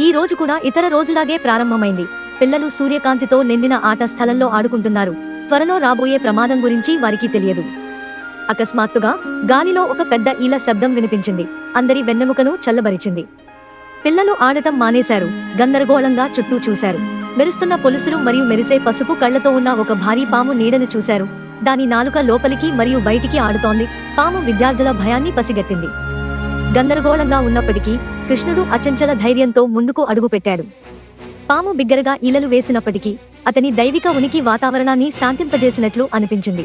ఈ రోజు కూడా ఇతర రోజులాగే ప్రారంభమైంది. పిల్లలు సూర్యకాంతితో నిండిన ఆట స్థలంలో ఆడుకుంటున్నారు. త్వరలో రాబోయే ప్రమాదం గురించి వారికి తెలియదు. అకస్మాత్తుగా గాలిలో ఒక పెద్ద ఈల శబ్దం వినిపించింది. అందరి వెన్నెముకను చల్లబరిచింది. పిల్లలు ఆడటం మానేశారు. గందరగోళంగా చుట్టూ చూశారు. మెరుస్తున్న పొలుసులు మరియు మెరిసే పసుపు కళ్లతో ఉన్న ఒక భారీ పాము నీడను చూశారు. దాని నాలుక లోపలికి మరియు బయటికి ఆడుతోంది. పాము విద్యార్థుల భయాన్ని పసిగట్టింది. గందరగోళంగా ఉన్నప్పటికీ కృష్ణుడు అచంచల ధైర్యంతో ముందుకు అడుగుపెట్టాడు. పాము బిగ్గరగా ఈలలు వేసినప్పటికీ అతని దైవిక ఉనికి వాతావరణాన్ని శాంతింపజేసినట్లు అనిపించింది.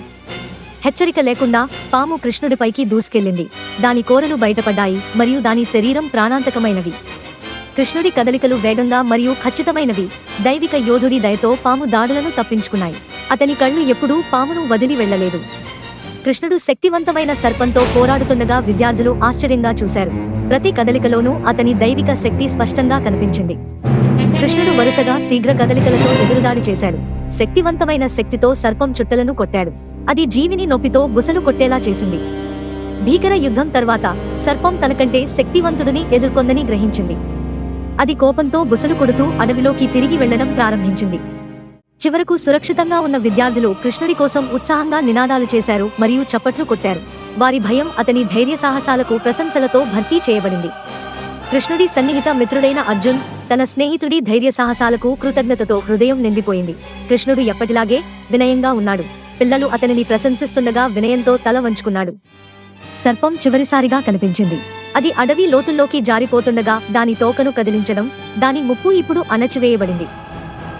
హెచ్చరిక లేకుండా పాము కృష్ణుడిపైకి దూసుకెళ్లింది. దాని కోరలు బయటపడ్డాయి మరియు దాని శరీరం ప్రాణాంతకమైనవి. కృష్ణుడి కదలికలు వేగంగా మరియు ఖచ్చితమైనవి. దైవిక యోధుడి దయతో పాము దాడులను తప్పించుకున్నాయి. అతని కళ్ళు ఎప్పుడూ పామును వదిలి వెళ్లలేదు. కృష్ణుడు శక్తివంతమైన సర్పంతో పోరాడుతుండగా విద్యార్థులు ఆశ్చర్యంగా చూశారు. ప్రతి కదలికలోనూ అతని దైవిక శక్తి స్పష్టంగా కనిపించింది. కృష్ణుడు వరుసగా శీఘ్ర కదలికలతో ఎదురుదాడి చేశాడు. శక్తివంతమైన శక్తితో సర్పం చుట్టలను కొట్టాడు. అది జీవిని నొప్పితో బుసలు కొట్టేలా చేసింది. భీకర యుద్ధం తర్వాత సర్పం తనకంటే శక్తివంతుడిని ఎదుర్కొందని గ్రహించింది. అది కోపంతో బుసలు కొడుతూ అడవిలోకి తిరిగి వెళ్లడం ప్రారంభించింది. చివరకు సురక్షితంగా ఉన్న విద్యార్థులు కృష్ణుడి కోసం ఉత్సాహంగా నినాదాలు చేశారు మరియు చప్పట్లు కొట్టారు. వారి భయం అతని ధైర్య సాహసాలకు ప్రశంసలతో భర్తీ చేయబడింది. కృష్ణుడి సన్నిహిత మిత్రుడైన అర్జున్ తన స్నేహితుడి ధైర్య సాహసాలకు కృతజ్ఞతతో హృదయం నిండిపోయింది. కృష్ణుడు ఎప్పటిలాగే వినయంగా ఉన్నాడు. పిల్లలు అతనిని ప్రశంసిస్తుండగా వినయంతో తల వంచుకున్నాడు. సర్పం చివరిసారిగా కనిపించింది. అది అడవి లోతుల్లోకి జారిపోతుండగా దాని తోకను కదిలించడం, దాని ముప్పు ఇప్పుడు అణచివేయబడింది.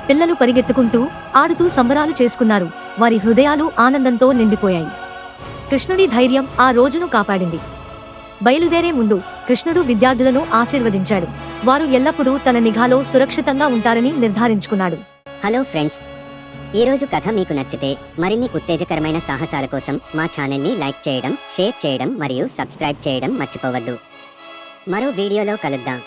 పిల్లలు పరిగెత్తుకుంటూ ఆడుతూ సంబరాలు చేసుకున్నారు. వారి హృదయాలు ఆనందంతో నిండిపోయాయి. కృష్ణుడి ధైర్యం ఆ రోజును కాపాడింది. బయలుదేరే ముందు కృష్ణుడు విద్యార్థులను ఆశీర్వదించాడు. వారు ఎల్లప్పుడూ తన నిఘాలో సురక్షితంగా ఉంటారని నిర్ధారించుకున్నాడు. హలో ఫ్రెండ్స్, ఈరోజు కథ మీకు నచ్చితే మరిన్ని ఉత్తేజకరమైన సాహసాల కోసం మా ఛానల్ని లైక్ చేయడం, షేర్ చేయడం మరియు సబ్స్క్రైబ్ చేయడం మర్చిపోవద్దు. మరో వీడియోలో కలుద్దాం.